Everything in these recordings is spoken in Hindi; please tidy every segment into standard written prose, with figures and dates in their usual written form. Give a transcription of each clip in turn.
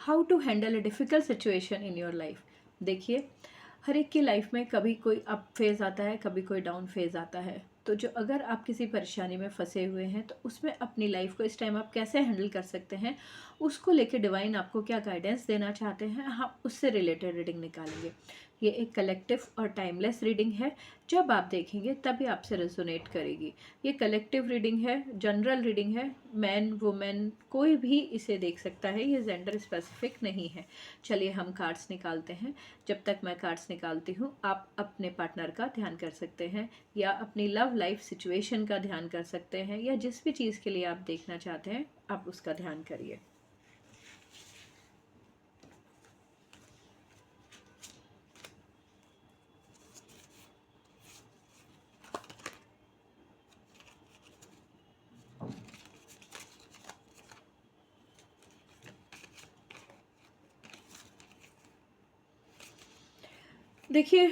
How to handle a difficult situation in your life. देखिए, हर एक की लाइफ में कभी कोई अप फेज़ आता है, कभी कोई डाउन फेज़ आता है। तो जो अगर आप किसी परेशानी में फंसे हुए हैं, तो उसमें अपनी लाइफ को इस टाइम आप कैसे हैंडल कर सकते हैं, उसको लेके डिवाइन आपको क्या गाइडेंस देना चाहते हैं, हम उससे रिलेटेड रीडिंग निकालेंगे। ये एक कलेक्टिव और टाइमलेस रीडिंग है। जब आप देखेंगे तभी आपसे रेजोनेट करेगी। ये कलेक्टिव रीडिंग है, जनरल रीडिंग है, मैन वुमेन कोई भी इसे देख सकता है, ये जेंडर स्पेसिफिक नहीं है। चलिए हम कार्ड्स निकालते हैं। जब तक मैं कार्ड्स निकालती हूँ, आप अपने पार्टनर का ध्यान कर सकते हैं, या अपनी लव लाइफ सिचुएशन का ध्यान कर सकते हैं, या जिस भी चीज़ के लिए आप देखना चाहते हैं आप उसका ध्यान करिए। देखिए,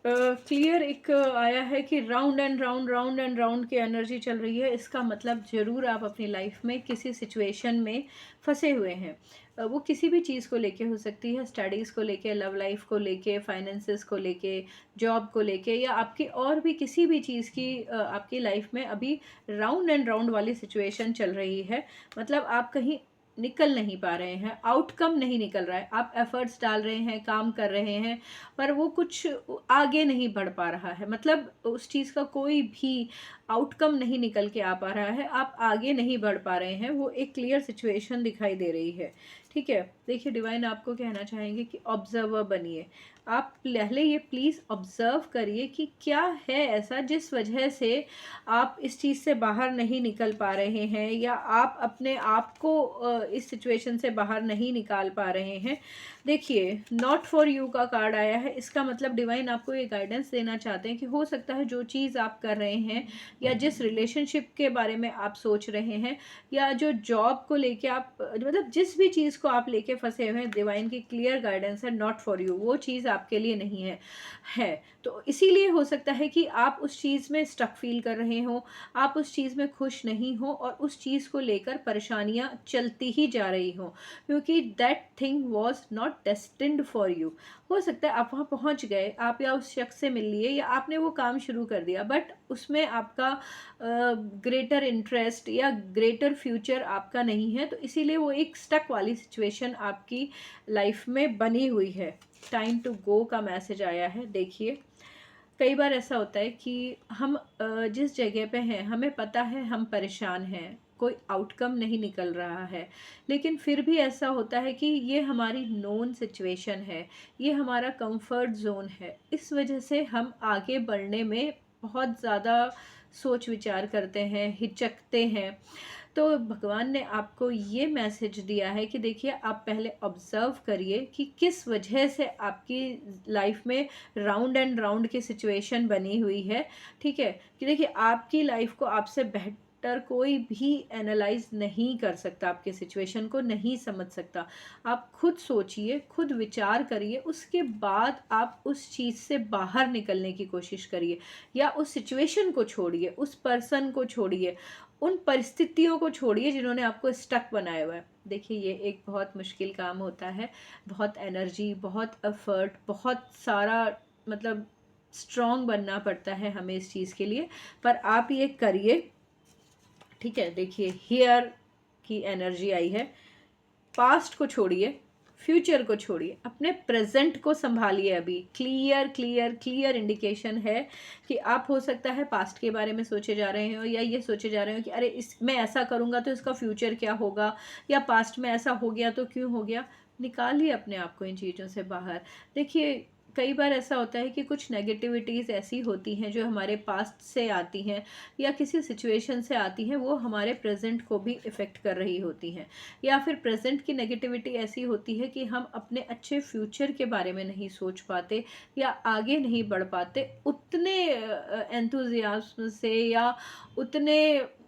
क्लियर एक आया है कि round and round, round and round की एनर्जी चल रही है। इसका मतलब ज़रूर आप अपनी लाइफ में किसी सिचुएशन में फंसे हुए हैं। वो किसी भी चीज़ को लेके हो सकती है, स्टडीज़ को लेके, लव लाइफ को लेके, फाइनेंसेस को लेके, जॉब को लेके, या आपकी और भी किसी भी चीज़ की आपकी लाइफ में अभी राउंड एंड राउंड वाली सिचुएशन चल रही है। मतलब आप कहीं निकल नहीं पा रहे हैं, आउटकम नहीं निकल रहा है। आप एफर्ट्स डाल रहे हैं, काम कर रहे हैं, पर वो कुछ आगे नहीं बढ़ पा रहा है। मतलब उस चीज़ का कोई भी आउटकम नहीं निकल के आ पा रहा है, आप आगे नहीं बढ़ पा रहे हैं। वो एक क्लियर सिचुएशन दिखाई दे रही है। ठीक है, देखिए डिवाइन आपको कहना चाहेंगे कि ऑब्जर्वर बनिए। आप पहले ये प्लीज़ ऑब्जर्व करिए कि क्या है ऐसा जिस वजह से आप इस चीज़ से बाहर नहीं निकल पा रहे हैं, या आप अपने आप को इस सिचुएशन से बाहर नहीं निकाल पा रहे हैं। देखिए, नॉट फॉर यू का कार्ड आया है। इसका मतलब डिवाइन आपको ये गाइडेंस देना चाहते हैं कि हो सकता है जो चीज़ आप कर रहे हैं, या जिस रिलेशनशिप के बारे में आप सोच रहे हैं, या जो जॉब को लेके आप मतलब जिस भी चीज़ को आप लेके फंसे हुए हैं, डिवाइन की क्लियर गाइडेंस है, नॉट फॉर यू, वो चीज़ आपके लिए नहीं है। तो इसीलिए हो सकता है कि आप उस चीज़ में स्टक फील कर रहे हो, आप उस चीज़ में खुश नहीं हो, और उस चीज़ को लेकर परेशानियां चलती ही जा रही हो, क्योंकि that thing was not destined for you. हो सकता है आप वहाँ पहुँच गए, आप या उस शख्स से मिल लिए, या आपने वो काम शुरू कर दिया, बट उसमें आपका ग्रेटर इंटरेस्ट या ग्रेटर फ्यूचर आपका नहीं है। तो इसीलिए वो एक स्टक वाली सिचुएशन आपकी लाइफ में बनी हुई है। टाइम टू गो का मैसेज आया है। देखिए, कई बार ऐसा होता है कि हम जिस जगह पे हैं, हमें पता है हम परेशान हैं, कोई आउटकम नहीं निकल रहा है, लेकिन फिर भी ऐसा होता है कि ये हमारी नोन सिचुएशन है, ये हमारा कंफर्ट जोन है। इस वजह से हम आगे बढ़ने में बहुत ज़्यादा सोच विचार करते हैं, हिचकते हैं। तो भगवान ने आपको ये मैसेज दिया है कि देखिए, आप पहले ऑब्जर्व करिए कि किस वजह से आपकी लाइफ में राउंड एंड राउंड की सिचुएशन बनी हुई है। ठीक है, कि देखिए आपकी लाइफ को आपसे बेहतर कोई भी एनालाइज नहीं कर सकता, आपके सिचुएशन को नहीं समझ सकता। आप खुद सोचिए, खुद विचार करिए, उसके बाद आप उस चीज़ से बाहर निकलने की कोशिश करिए, या उस सिचुएशन को छोड़िए, उस पर्सन को छोड़िए, उन परिस्थितियों को छोड़िए जिन्होंने आपको स्टक बनाया हुआ है। देखिए, ये एक बहुत मुश्किल काम होता है, बहुत एनर्जी, बहुत एफर्ट, बहुत सारा, मतलब स्ट्रॉन्ग बनना पड़ता है हमें इस चीज़ के लिए, पर आप ये करिए। ठीक है, देखिए हियर की एनर्जी आई है। पास्ट को छोड़िए, फ्यूचर को छोड़िए, अपने प्रेजेंट को संभालिए। अभी क्लियर क्लियर क्लियर इंडिकेशन है कि आप हो सकता है पास्ट के बारे में सोचे जा रहे हो, या ये सोचे जा रहे हो कि अरे इस मैं ऐसा करूँगा तो इसका फ्यूचर क्या होगा, या पास्ट में ऐसा हो गया तो क्यों हो गया। निकालिए अपने आप को इन चीज़ों से बाहर। देखिए, कई बार ऐसा होता है कि कुछ नेगेटिविटीज़ ऐसी होती हैं जो हमारे पास्ट से आती हैं, या किसी सिचुएशन से आती हैं, वो हमारे प्रेजेंट को भी इफ़ेक्ट कर रही होती हैं। या फिर प्रेजेंट की नेगेटिविटी ऐसी होती है कि हम अपने अच्छे फ्यूचर के बारे में नहीं सोच पाते, या आगे नहीं बढ़ पाते उतने एंथुजियाज्म से, या उतने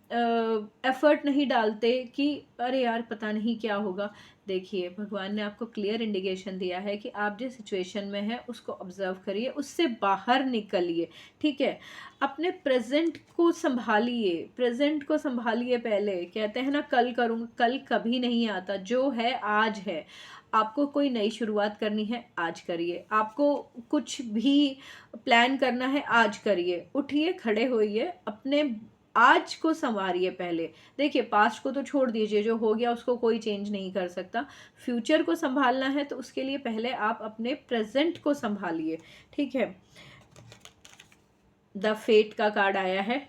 एफर्ट नहीं डालते कि अरे यार पता नहीं क्या होगा। देखिए, भगवान ने आपको क्लियर इंडिकेशन दिया है कि आप जिस सिचुएशन में हैं उसको ऑब्जर्व करिए, उससे बाहर निकलिए। ठीक है, अपने प्रेजेंट को संभालिए, प्रेजेंट को संभालिए। पहले कहते हैं ना, कल करूँगा, कल कभी नहीं आता, जो है आज है। आपको कोई नई शुरुआत करनी है, आज करिए। आपको कुछ भी प्लान करना है, आज करिए। उठिए, खड़े होइए, अपने आज को सँवारिए पहले। देखिए, पास्ट को तो छोड़ दीजिए, जो हो गया उसको कोई चेंज नहीं कर सकता। फ्यूचर को सँभालना है तो उसके लिए पहले आप अपने प्रेज़ेंट को सँभालिए, ठीक है? द फेट का कार्ड आया है,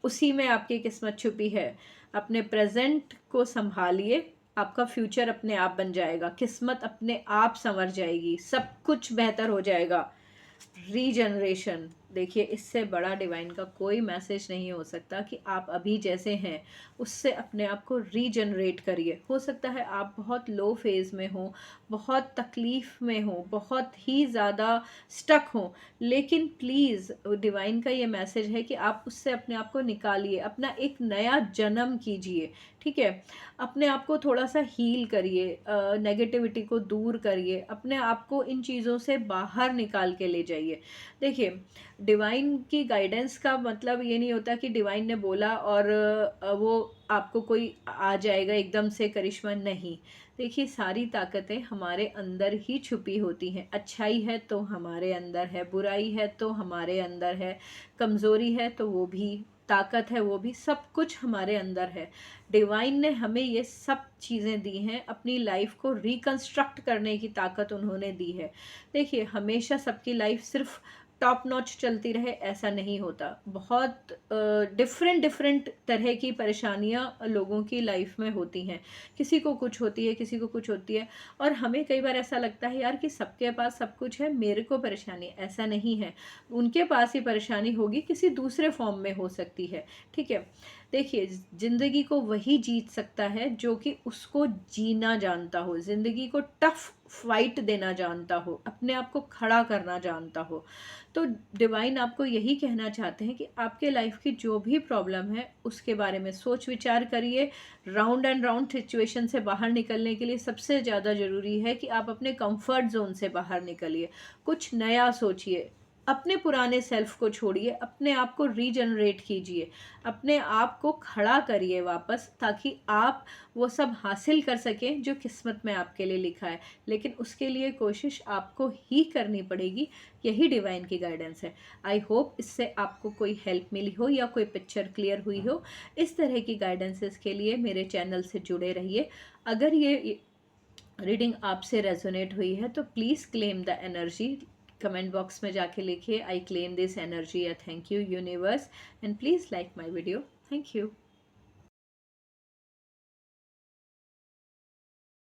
उसी में आपकी किस्मत छुपी है। अपने प्रेजेंट को संभालिए, आपका फ्यूचर अपने आप बन जाएगा, किस्मत अपने आप संवर जाएगी, सब कुछ बेहतर हो जाएगा। रीजनरेशन, देखिए इससे बड़ा डिवाइन का कोई मैसेज नहीं हो सकता कि आप अभी जैसे हैं उससे अपने आप को रीजनरेट करिए। हो सकता है आप बहुत लो फेज़ में हो, बहुत तकलीफ़ में हो, बहुत ही ज़्यादा स्टक हो, लेकिन प्लीज़ डिवाइन का ये मैसेज है कि आप उससे अपने आप को निकालिए, अपना एक नया जन्म कीजिए, ठीक है? अपने आप को थोड़ा-सा हील करिए, नेगेटिविटी को दूर करिए, अपने आप को इन चीज़ों से बाहर निकाल के ले जाइए। देखिए, डिवाइन की गाइडेंस का मतलब ये नहीं होता कि डिवाइन ने बोला और वो आपको कोई आ जाएगा एकदम से करिश्मा, नहीं। देखिए, सारी ताकतें हमारे अंदर ही छुपी होती हैं। अच्छाई है तो हमारे अंदर है, बुराई है तो हमारे अंदर है, कमज़ोरी है तो वो भी, ताकत है वो भी, सब कुछ हमारे अंदर है। डिवाइन ने हमें ये सब चीज़ें दी हैं, अपनी लाइफ को रिकंस्ट्रक्ट करने की ताकत उन्होंने दी है। देखिए, हमेशा सबकी लाइफ सिर्फ टॉप नॉच चलती रहे ऐसा नहीं होता। बहुत डिफरेंट डिफरेंट तरह की परेशानियां लोगों की लाइफ में होती हैं। किसी को कुछ होती है, किसी को कुछ होती है, और हमें कई बार ऐसा लगता है यार कि सबके पास सब कुछ है, मेरे को परेशानी है। ऐसा नहीं है, उनके पास ही परेशानी होगी, किसी दूसरे फॉर्म में हो सकती है, ठीक है? देखिए, ज़िंदगी को वही जीत सकता है जो कि उसको जीना जानता हो, ज़िंदगी को टफ फाइट देना जानता हो, अपने आप को खड़ा करना जानता हो। तो डिवाइन आपको यही कहना चाहते हैं कि आपके लाइफ की जो भी प्रॉब्लम है उसके बारे में सोच विचार करिए। राउंड एंड राउंड सिचुएशन से बाहर निकलने के लिए सबसे ज़्यादा ज़रूरी है कि आप अपने कंफर्ट जोन से बाहर निकलिए, कुछ नया सोचिए, अपने पुराने सेल्फ को छोड़िए, अपने आप को रीजनरेट कीजिए, अपने आप को खड़ा करिए वापस, ताकि आप वो सब हासिल कर सकें जो किस्मत में आपके लिए लिखा है। लेकिन उसके लिए कोशिश आपको ही करनी पड़ेगी, यही डिवाइन की गाइडेंस है। आई होप इससे आपको कोई हेल्प मिली हो या कोई पिक्चर क्लियर हुई हो। इस तरह की गाइडेंसेस के लिए मेरे चैनल से जुड़े रहिए। अगर ये रीडिंग आपसे रेजोनेट हुई है तो please claim the energy, comment box में जाके लिखिए, आई क्लेम दिस एनर्जी या thank you universe, and please like my video. Thank you.